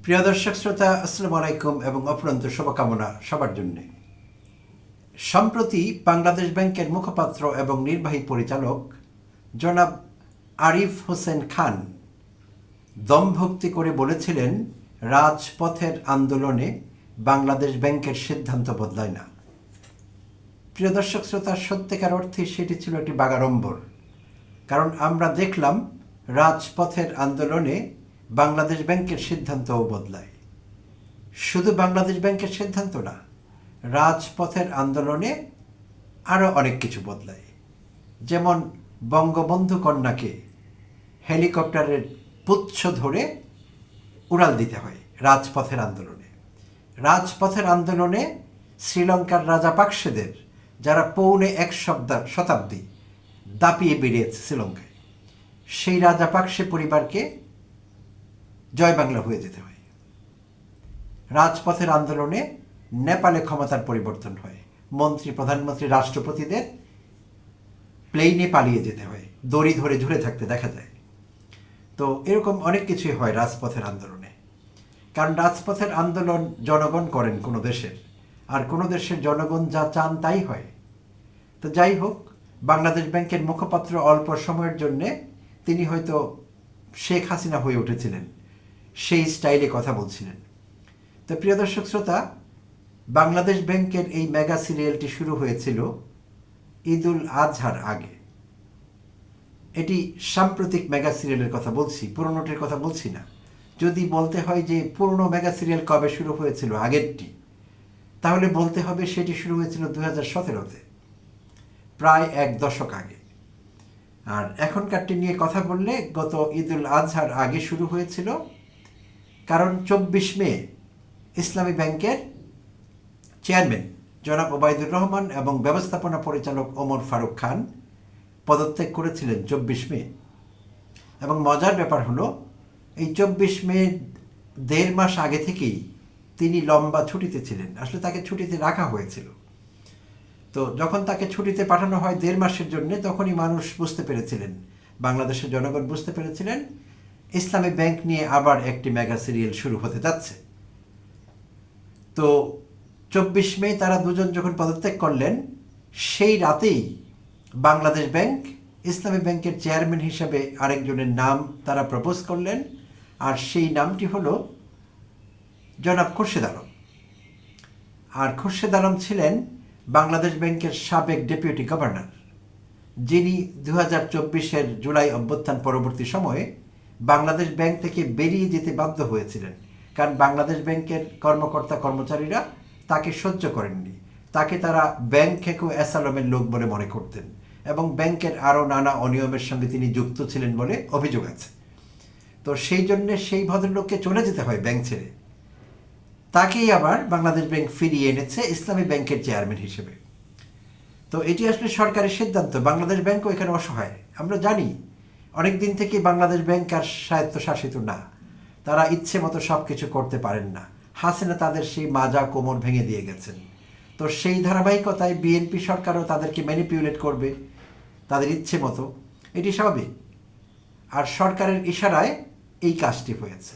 প্রিয় দর্শক শ্রোতা, আসসালামু আলাইকুম এবং অফুরন্ত শুভকামনা সবার জন্য। সম্প্রতি বাংলাদেশ ব্যাংকের মুখপাত্র এবং নির্বাহী পরিচালক জনাব আরিফ হোসেন খান দমভক্তি করে বলেছিলেন, রাজপথের আন্দোলনে বাংলাদেশ ব্যাংকের সিদ্ধান্ত বদলায় না। প্রিয় দর্শক শ্রোতা, সত্যিকার অর্থে সেটি ছিল একটি বাগাড়ম্বর। কারণ আমরা দেখলাম রাজপথের আন্দোলনে বাংলাদেশ ব্যাংকের সিদ্ধান্তও বদলায়। শুধু বাংলাদেশ ব্যাংকের সিদ্ধান্ত না, রাজপথের আন্দোলনে আরও অনেক কিছু বদলায়। যেমন বঙ্গবন্ধু কন্যাকে হেলিকপ্টারের পুচ্ছ ধরে উড়াল দিতে হয় রাজপথের আন্দোলনে। রাজপথের আন্দোলনে শ্রীলঙ্কার রাজাপাকসেদের, যারা পৌনে এক শতাব্দী দাপিয়ে বেরিয়েছে শ্রীলঙ্কায়, সেই রাজাপাকসে পরিবারকে জয় বাংলা হয়ে যেতে হয়। রাজপথের আন্দোলনে নেপালে ক্ষমতার পরিবর্তন হয়, মন্ত্রী, প্রধানমন্ত্রী, রাষ্ট্রপতিদের প্লেনে পালিয়ে যেতে হয়, দড়ি ধরে ঝুলে থাকতে দেখা যায়। তো এরকম অনেক কিছুই হয় রাজপথের আন্দোলনে। কারণ রাজপথের আন্দোলন জনগণ করেন কোনো দেশের, আর কোনো দেশের জনগণ যা চান তাই হয়। তো যাই হোক, বাংলাদেশ ব্যাংকের মুখপাত্র অল্প সময়ের জন্যে তিনি হয়তো শেখ হাসিনা হয়ে উঠেছিলেন, সেই স্টাইলে কথা বলছিলেন। তো প্রিয় দর্শক শ্রোতা, বাংলাদেশ ব্যাংকের এই মেগা সিরিয়ালটি শুরু হয়েছিল ঈদুল আজহার আগে। এটি সাম্প্রতিক মেগা সিরিয়ালের কথা বলছি, পুরনোটির কথা বলছি না। যদি বলতে হয় যে পুরনো মেগা সিরিয়াল কবে শুরু হয়েছিল, আগেরটি, তাহলে বলতে হবে সেটি শুরু হয়েছিল 2017-তে, প্রায় এক দশক আগে। আর এখনকারটি নিয়ে কথা বললে গত ঈদুল আজহার আগে শুরু হয়েছিল। কারণ 24 মে ইসলামী ব্যাংকের চেয়ারম্যান জনাব ওবায়দুর রহমান এবং ব্যবস্থাপনা পরিচালক ওমর ফারুক খান পদত্যাগ করেছিলেন 24 মে। এবং মজার ব্যাপার হলো, এই 24 মে 1.5 মাস আগে থেকেই তিনি লম্বা ছুটিতে ছিলেন। আসলে তাকে ছুটিতে রাখা হয়েছিল। তো যখন তাকে ছুটিতে পাঠানো হয় 1.5 মাসের জন্য, তখনই মানুষ বুঝতে পেরেছিলেন, বাংলাদেশের জনগণ বুঝতে পেরেছিলেন, ইসলামী ব্যাংক নিয়ে আবার একটি মেগা সিরিয়াল শুরু হতে যাচ্ছে। তো 24 মে তারা দুজন যখন পদত্যাগ করলেন, সেই রাতেই বাংলাদেশ ব্যাংক ইসলামী ব্যাংকের চেয়ারম্যান হিসেবে আরেকজনের নাম তারা প্রপোজ করলেন। আর সেই নামটি হলো জনাব খুরশেদ আলম। আর খুরশেদ আলম ছিলেন বাংলাদেশ ব্যাংকের সাবেক ডেপুটি গভর্নর, যিনি 2024-এর জুলাই অভ্যুত্থান পরবর্তী সময়ে বাংলাদেশ ব্যাংক থেকে বেরিয়ে যেতে বাধ্য হয়েছিলেন। কারণ বাংলাদেশ ব্যাংকের কর্মকর্তা কর্মচারীরা তাকে সহ্য করেননি। তাকে তারা ব্যাংক খেকো অ্যাসালমের লোক বলে মনে করতেন, এবং ব্যাংকের আরও নানা অনিয়মের সঙ্গে তিনি যুক্ত ছিলেন বলে অভিযোগ আছে। তো সেই জন্যে সেই ভদ্রলোককে চলে যেতে হয় ব্যাংক ছেড়ে। তাকেই আবার বাংলাদেশ ব্যাংক ফিরিয়ে এনেছে ইসলামী ব্যাংকের চেয়ারম্যান হিসেবে। তো এটি আসলে সরকারের সিদ্ধান্ত। বাংলাদেশ ব্যাংকও এখানে অসহায়। আমরা জানি অনেক দিন থেকে বাংলাদেশ ব্যাংক আর স্বায়ত্তশাসিত না, তারা ইচ্ছে মতো সব কিছু করতে পারেন না। হাসিনা তাদের সেই মাজা কোমর ভেঙে দিয়ে গেছেন। তো সেই ধারাবাহিকতায় বিএনপি সরকারও তাদেরকে ম্যানিপুলেট করবে তাদের ইচ্ছে মতো, এটি স্বাভাবিক। আর সরকারের ইশারায় এই কাজটি হয়েছে।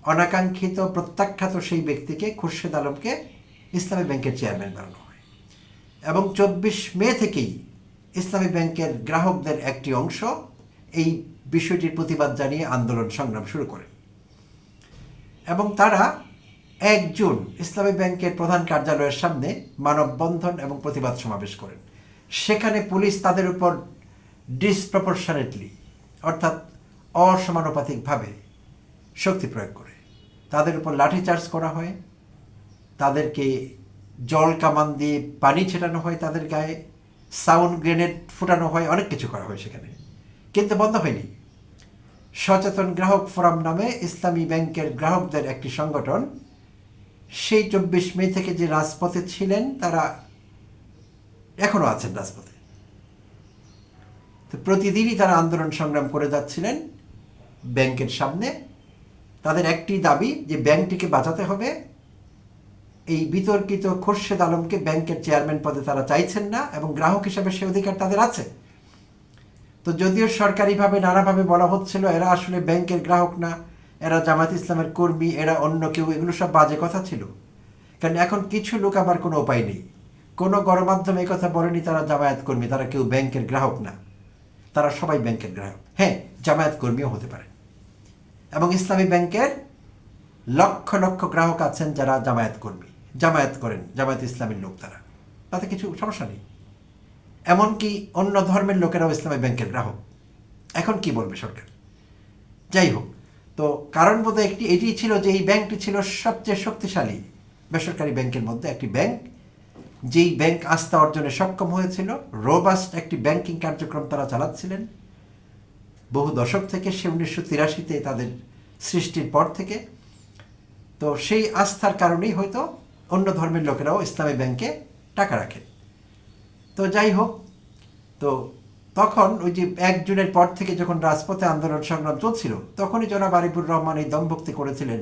অনাকাঙ্ক্ষিত প্রত্যাখ্যাত সেই ব্যক্তিকে, খুরশেদ আলমকে, ইসলামী ব্যাংকের চেয়ারম্যান বানানো হয়। এবং 24 মে থেকেই ইসলামী ব্যাংকের গ্রাহকদের একটি অংশ এই বিষয়টির প্রতিবাদ জানিয়ে আন্দোলন সংগ্রাম শুরু করে। এবং তারা 1 জুন ইসলামী ব্যাংকের প্রধান কার্যালয়ের সামনে মানববন্ধন এবং প্রতিবাদ সমাবেশ করেন। সেখানে পুলিশ তাদের উপর ডিসপ্রপোর্শনেটলি, অর্থাৎ অসমানুপাতিকভাবে শক্তি প্রয়োগ করে। তাদের উপর লাঠিচার্জ করা হয়, তাদেরকে জল কামান দিয়ে পানি ছেটানো হয়, তাদের গায়ে সাউন্ড গ্রেনেড ফুটানো হয়, অনেক কিছু করা হয় সেখানে। কিন্তু বন্ধ হয়নি। সচেতন গ্রাহক ফোরাম নামে ইসলামী ব্যাংকের গ্রাহকদের একটি সংগঠন সেই 24 মে থেকে যে রাজপথে ছিলেন, তারা এখনও আছেন রাজপথে। তো প্রতিদিনই তারা আন্দোলন সংগ্রাম করে যাচ্ছিলেন ব্যাংকের সামনে। তাদের একটি দাবি যে ব্যাংকটিকে বাঁচাতে হবে। এই বিতর্কিত খুরশেদ আলমকে ব্যাংকের চেয়ারম্যান পদে তারা চাইছেন না, এবং গ্রাহক হিসাবে সে অধিকার তাদের আছে। তো যদিও সরকারিভাবে নানাভাবে বলা হচ্ছিল এরা আসলে ব্যাংকের গ্রাহক না, এরা জামায়াত ইসলামের কর্মী, এরা অন্য কেউ, এগুলো সব বাজে কথা ছিল। কারণ এখন কিছু লোক আবার কোনো উপায় নেই, কোনো গণমাধ্যমে এই কথা বলেনি তারা জামায়াত কর্মী, তারা কেউ ব্যাংকের গ্রাহক না, তারা সবাই ব্যাংকের গ্রাহক। হ্যাঁ, জামায়াত কর্মীও হতে পারে, এবং ইসলামী ব্যাংকের লক্ষ লক্ষ গ্রাহক আছেন যারা জামায়াত কর্মী, জামায়াত করেন, জামায়াত ইসলামের লোক, তারা, তাতে কিছু সমস্যা নেই। এমনকি অন্য ধর্মের লোকেরাও ইসলামী ব্যাংকের গ্রাহক। এখন কি বলবে সরকার? যাই হোক, তো কারণ বোধহয় এটি ছিল যে এই ব্যাংকটি ছিল সবচেয়ে শক্তিশালী বেসরকারি ব্যাংকের মধ্যে একটি ব্যাংক, যেই ব্যাংক আস্থা অর্জনে সক্ষম হয়েছিল। রোবাস্ট একটি ব্যাংকিং কার্যক্রম তারা চালাচ্ছিলেন বহু দশক থেকে, সে 1983-তে তাদের সৃষ্টির পর থেকে। তো সেই আস্থার কারণেই হয়তো অন্য ধর্মের লোকেরাও ইসলামী ব্যাংকে টাকা রাখেন। তো যাই হোক, তো তখন ওই যে 1 জুনের পর থেকে যখন রাজপথে আন্দোলন সংগ্রাম চলছিল, তখনই জনাব আরিফুর রহমান এই দমভক্তি করেছিলেন,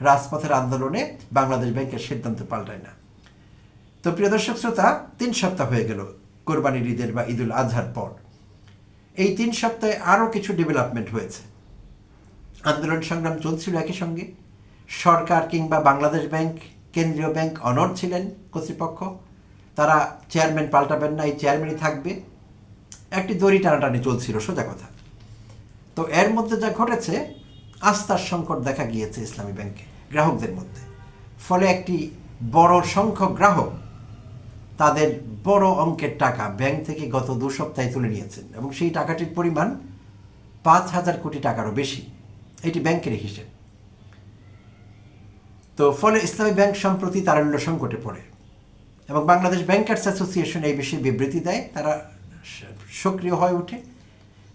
রাজপথের আন্দোলনে বাংলাদেশ ব্যাংকের সিদ্ধান্ত পাল্টায় না। তো প্রিয় দর্শক শ্রোতা, 3 সপ্তাহ হয়ে গেল কোরবানির ঈদের বা ঈদুল আজহার পর। এই 3 সপ্তাহে আরও কিছু ডেভেলপমেন্ট হয়েছে। আন্দোলন সংগ্রাম চলছিল একই সঙ্গে, সরকার কিংবা বাংলাদেশ ব্যাংক, কেন্দ্রীয় ব্যাংক অনড় ছিলেন কর্তৃপক্ষ, তারা চেয়ারম্যান পাল্টাবেন না, এই চেয়ারম্যানই থাকবে। একটি দড়ি টানাটানি চলছিল, সোজা কথা। তো এর মধ্যে যা ঘটেছে, আস্থার সংকট দেখা গিয়েছে ইসলামী ব্যাংকে গ্রাহকদের মধ্যে। ফলে একটি বড় সংখ্যক গ্রাহক তাদের বড় অঙ্কের টাকা ব্যাংক থেকে গত 2 সপ্তাহে তুলে নিয়েছেন, এবং সেই টাকাটির পরিমাণ 5,000 কোটি টাকারও বেশি। এটি ব্যাংকের হিসেব। তো ফলে ইসলামী ব্যাংক সম্প্রতি তারল্য সংকটে পড়ে, এবং বাংলাদেশ ব্যাংকার্স অ্যাসোসিয়েশন এই বিষয়ে বিবৃতি দেয়, তারা সক্রিয় হয়ে ওঠে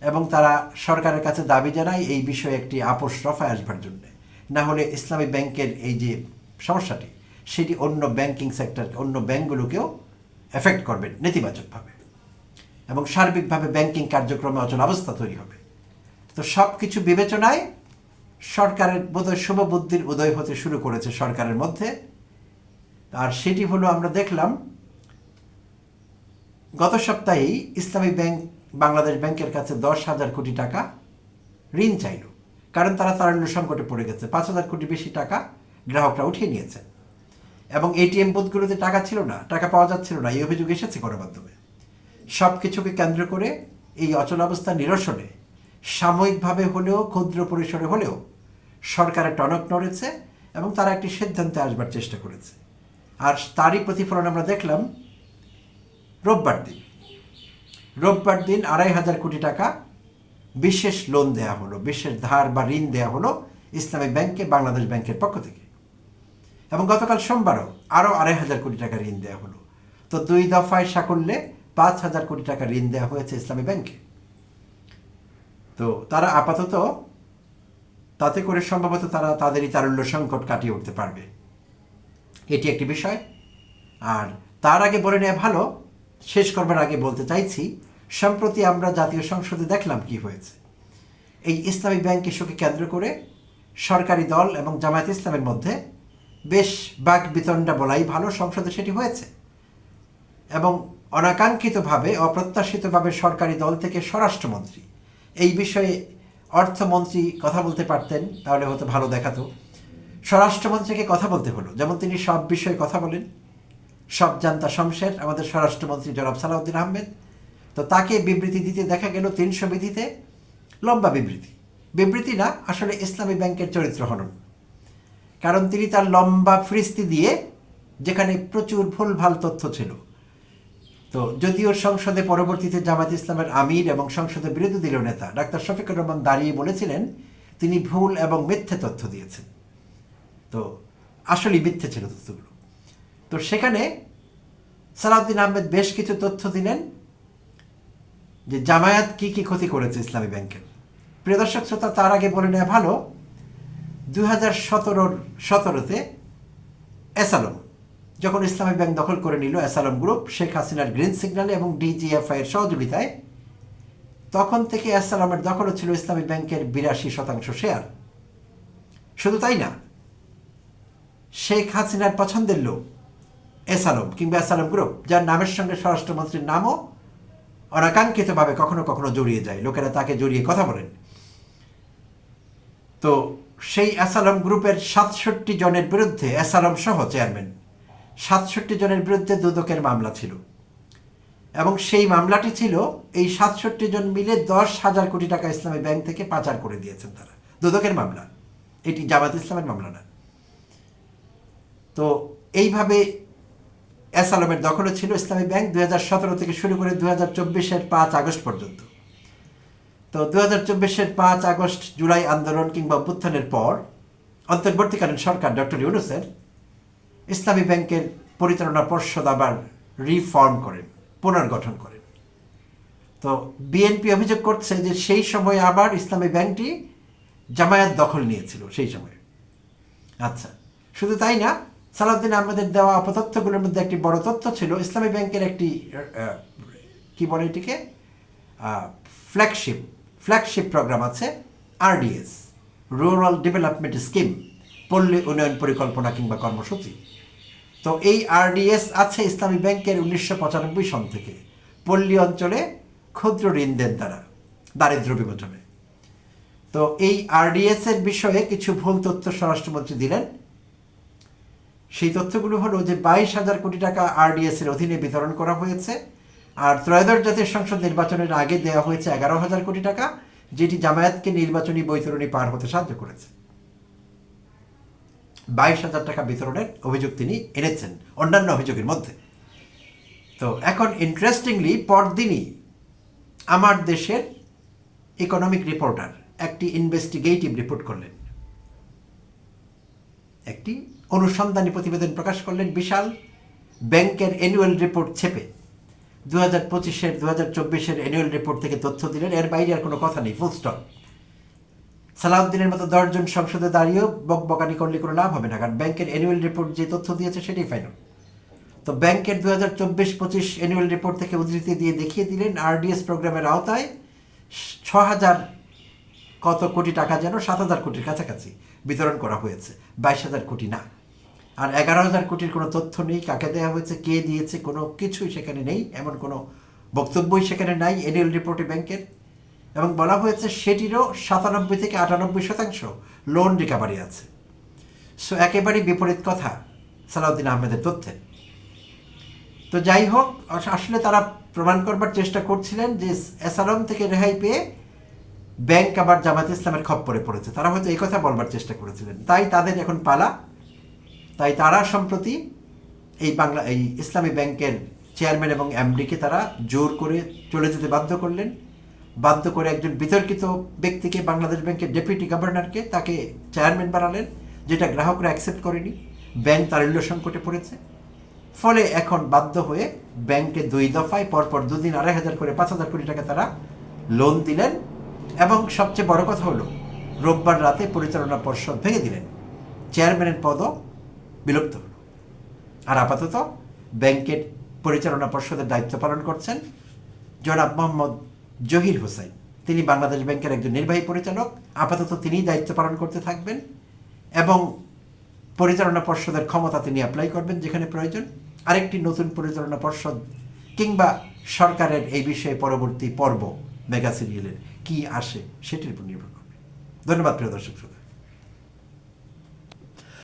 এবং তারা সরকারের কাছে দাবি জানায় এই বিষয়ে একটি আপোষ রফায় আসবার জন্য। না হলে ইসলামী ব্যাংকের এই যে সমস্যাটি, সেটি অন্য ব্যাংকিং সেক্টর, অন্য ব্যাংকগুলোকেও এফেক্ট করবে নেতিবাচকভাবে, এবং সার্বিকভাবে ব্যাংকিং কার্যক্রমে অচল অবস্থা তৈরি হবে। তো সব কিছু বিবেচনায় সরকারের বোধহয় শুভ বুদ্ধির উদয় হতে শুরু করেছে সরকারের মধ্যে। আর সেটি হলো, আমরা দেখলাম গত সপ্তাহেই ইসলামী ব্যাংক বাংলাদেশ ব্যাংকের কাছে 10,000 কোটি টাকা ঋণ চাইল, কারণ তারা তারল্য সংকটে পড়ে গেছে। 5,000 কোটি বেশি টাকা গ্রাহকরা উঠিয়ে নিয়েছে, এবং এটিএম বুথগুলোতে টাকা ছিল না, টাকা পাওয়া যাচ্ছিল না, এই অভিযোগ এসেছে গণমাধ্যমে। সব কিছুকে কেন্দ্র করে এই অচলাবস্থা নিরসনে সাময়িকভাবে হলেও, ক্ষুদ্র পরিসরে হলেও সরকারের টনক নড়েছে, এবং তারা একটি সিদ্ধান্তে আসবার চেষ্টা করেছে। আর তারই প্রতিফলন আমরা দেখলাম রোববার দিন 2,500 কোটি টাকা বিশেষ লোন দেওয়া হলো, বিশেষ ধার বা ঋণ দেওয়া হলো ইসলামী ব্যাংকে বাংলাদেশ ব্যাংকের পক্ষ থেকে। এবং গতকাল সোমবারও আরও 2,500 কোটি টাকা ঋণ দেওয়া হলো। তো 2 দফায় সাকল্যে 5,000 কোটি টাকা ঋণ দেওয়া হয়েছে ইসলামী ব্যাংকে। তো তারা আপাতত তাতে করে সম্ভবত তারা তাদেরই তারল্য সংকট কাটিয়ে উঠতে পারবে, এটি একটি বিষয়। আর তার আগে বলে নেওয়া ভালো, শেষ করবার আগে বলতে চাইছি, সম্প্রতি আমরা জাতীয় সংসদে দেখলাম কি হয়েছে। এই ইসলামী ব্যাংক ইস্যুকে কেন্দ্র করে সরকারি দল এবং জামায়াত ইসলামের মধ্যে বেশ বাক বিতণ্ডা বলাই ভালো, সংসদে সেটি হয়েছে। এবং অনাকাঙ্ক্ষিতভাবে, অপ্রত্যাশিতভাবে সরকারি দল থেকে স্বরাষ্ট্রমন্ত্রী এই বিষয়ে, অর্থমন্ত্রী কথা বলতে পারতেন তাহলে হয়তো ভালো দেখাতো, স্বরাষ্ট্রমন্ত্রীকে কথা বলতে হলো। যেমন তিনি সব বিষয়ে কথা বলেন, সব জানতা শমশের আমাদের স্বরাষ্ট্রমন্ত্রী জনাব সালাউদ্দিন আহমেদ, তো তাকে বিবৃতি দিতে দেখা গেল 300 বিধিতে, লম্বা বিবৃতি না, আসলে ইসলামী ব্যাংকের চরিত্র হনন। কারণ তিনি তার লম্বা ফ্রিস্তি দিয়ে, যেখানে প্রচুর ভুলভাল তথ্য ছিল, তো যদিও সংসদে পরবর্তীতে জামায়াত ইসলামের আমির এবং সংসদের বিরোধী দলীয় নেতা ডাক্তার শফিকুর রহমান দাঁড়িয়ে বলেছিলেন তিনি ভুল এবং মিথ্যে তথ্য দিয়েছেন, তো আসলেই মিথ্যে ছিল তথ্যগুলো। তো সেখানে সালাউদ্দিন আহমেদ বেশ কিছু তথ্য দিলেন যে জামায়াত কি কি ক্ষতি করেছে ইসলামী ব্যাংকের। প্রিয় দর্শক শ্রোতা, তার আগে বলে নেওয়া ভালো, 2017-তে এসালম যখন ইসলামী ব্যাংক দখল করে নিল, এসালম গ্রুপ শেখ হাসিনার গ্রিন সিগন্যালে এবং ডিজিএফআই এর সহযোগিতায়, তখন থেকে এসালমের দখলও ছিল ইসলামী ব্যাংকের 82% শেয়ার। শুধু তাই না, শেখ হাসিনার পছন্দের লোক এসালম কিংবা এসালম গ্রুপ, যার নামের সঙ্গে স্বরাষ্ট্রমন্ত্রীর নামও অনাকাঙ্ক্ষিতভাবে কখনো কখনো জড়িয়ে যায়, লোকেরা তাকে জড়িয়ে কথা বলেন। তো সেই অ্যাসালম গ্রুপের 67 জনের বিরুদ্ধে, অ্যাসালম সহ চেয়ারম্যান 67 জনের বিরুদ্ধে দুদকের মামলা ছিল, এবং সেই মামলাটি ছিল এই 67 জন মিলে 10,000 কোটি টাকা ইসলামী ব্যাংক থেকে পাচার করে দিয়েছেন তারা। দুদকের মামলা, এটি জামাত ইসলামের মামলা না। তো এইভাবে অ্যাসালমের দখলে ছিল ইসলামী ব্যাংক 2017 থেকে শুরু করে 2024-এর 5 আগস্ট পর্যন্ত। তো 2024-এর 5 আগস্ট জুলাই আন্দোলন কিংবা অভ্যুত্থানের পর অন্তর্বর্তীকালীন সরকার ডক্টর ইউনূসের ইসলামী ব্যাংকের পরিচালনা পর্ষদ আবার রিফর্ম করেন, পুনর্গঠন করেন। তো বিএনপি অভিযোগ করছে যে সেই সময় আবার ইসলামী ব্যাংকটি জামায়াত দখল নিয়েছিল সেই সময়। আচ্ছা, শুধু তাই না, সালাউদ্দিন আহমেদের দেওয়া অপতথ্যগুলোর মধ্যে একটি বড় তথ্য ছিল ইসলামী ব্যাংকের একটি কি বলে এটিকে, ফ্ল্যাগশিপ প্রোগ্রাম আছে, আরডিএস, রুরাল ডেভেলপমেন্ট স্কিম, পল্লী উন্নয়ন পরিকল্পনা কিংবা কর্মসূচি। তো এই আরডিএস আছে ইসলামী ব্যাংকের 1995 সন থেকে পল্লী অঞ্চলে ক্ষুদ্র ঋণ দেন তারা দারিদ্র্য বিমোচনে। তো এই আরডিএস এর বিষয়ে কিছু ভুল তথ্য স্বরাষ্ট্রমন্ত্রী দিলেন। সেই তথ্যগুলো হলো যে 22,000 কোটি টাকা আরডিএস এর অধীনে বিতরণ করা হয়েছে, আর ত্রয়োদশ জাতীয় সংসদ নির্বাচনের আগে দেওয়া হয়েছে 11,000 কোটি টাকা, যেটি জামায়াতকে নির্বাচনী বৈতরণী পার হতে সাহায্য করেছে। 22,000 টাকা বিতরণের অভিযোগ তিনি এনেছেন অন্যান্য অভিযোগের মধ্যে। তো এখন ইন্টারেস্টিংলি পরদিনই আমার দেশের ইকোনমিক রিপোর্টার একটি ইনভেস্টিগেটিভ রিপোর্ট করলেন, একটি অনুসন্ধানী প্রতিবেদন প্রকাশ করলেন বিশাল ব্যাংকের অ্যানুয়াল রিপোর্ট ছেপে 2025-এর 2024-এর অ্যানুয়াল রিপোর্ট থেকে তথ্য দিলেন। এর বাইরে আর কোনো কথা নেই, ফুল স্টপ। সালাউদ্দিনের মতো 10 জন সংসদে দাঁড়িয়েও বকবকানি করলে কোনো লাভ হবে না, কারণ ব্যাংকের অ্যানুয়াল রিপোর্ট যে তথ্য দিয়েছে সেটাই ফাইনাল। তো ব্যাংকের 2024-25 অ্যানুয়াল রিপোর্ট থেকে উদ্ধৃতি দিয়ে দেখিয়ে দিলেন আরডিএস প্রোগ্রামের আওতায় 6,000 কত কোটি টাকা, যেন 7,000 কোটির কাছাকাছি বিতরণ করা হয়েছে, 22,000 কোটি না। আর 11,000 কোটির কোনো তথ্য নেই, কাকে দেওয়া হয়েছে, কে দিয়েছে, কোনো কিছুই সেখানে নেই, এমন কোনো বক্তব্যই সেখানে নাই অ্যানুয়াল রিপোর্টে ব্যাংকের। এবং বলা হয়েছে সেটিরও 97 থেকে 98% লোন রিকভারি আছে। সো একেবারেই বিপরীত কথা সালাউদ্দিন আহমেদের তথ্যে। তো যাই হোক, আসলে তারা প্রমাণ করবার চেষ্টা করছিলেন যে অ্যাসালম থেকে রেহাই পেয়ে ব্যাংক আবার জামায়াত ইসলামের খপ্পরে পড়েছে, তারা হয়তো এই কথা বলবার চেষ্টা করেছিলেন। তাই তাদের এখন পালা, তাই তারা সম্প্রতি এই ইসলামী ব্যাংকের চেয়ারম্যান এবং এমডিকে তারা জোর করে চলে যেতে বাধ্য করে একজন বিতর্কিত ব্যক্তিকে, বাংলাদেশ ব্যাংকের ডেপুটি গভর্নরকে, তাকে চেয়ারম্যান বানালেন, যেটা গ্রাহকরা অ্যাকসেপ্ট করেনি। ব্যাংক তারল্য সংকটে পড়েছে। ফলে এখন বাধ্য হয়ে ব্যাংকে 2 দফায় পরপর 2 দিন 2,500 করে 5,000 কোটি টাকা তারা লোন দিলেন। এবং সবচেয়ে বড় কথা হলো রোববার রাতে পরিচালনা পর্ষদ ভেঙে দিলেন, চেয়ারম্যানের পদও বিলুপ্ত হল। আর আপাতত ব্যাংকের পরিচালনা পর্ষদের দায়িত্ব পালন করছেন জনাব মোহাম্মদ জহির হোসেন। তিনি বাংলাদেশ ব্যাংকের একজন নির্বাহী পরিচালক, আপাতত তিনিই দায়িত্ব পালন করতে থাকবেন এবং পরিচালনা পর্ষদের ক্ষমতা তিনি অ্যাপ্লাই করবেন যেখানে প্রয়োজন। আরেকটি নতুন পরিচালনা পর্ষদ কিংবা সরকারের এই বিষয়ে পরবর্তী পর্ব মেগা সিরিয়ালের কি আসে সেটির উপর নির্ভর করবে। ধন্যবাদ প্রিয় দর্শক শ্রোতা।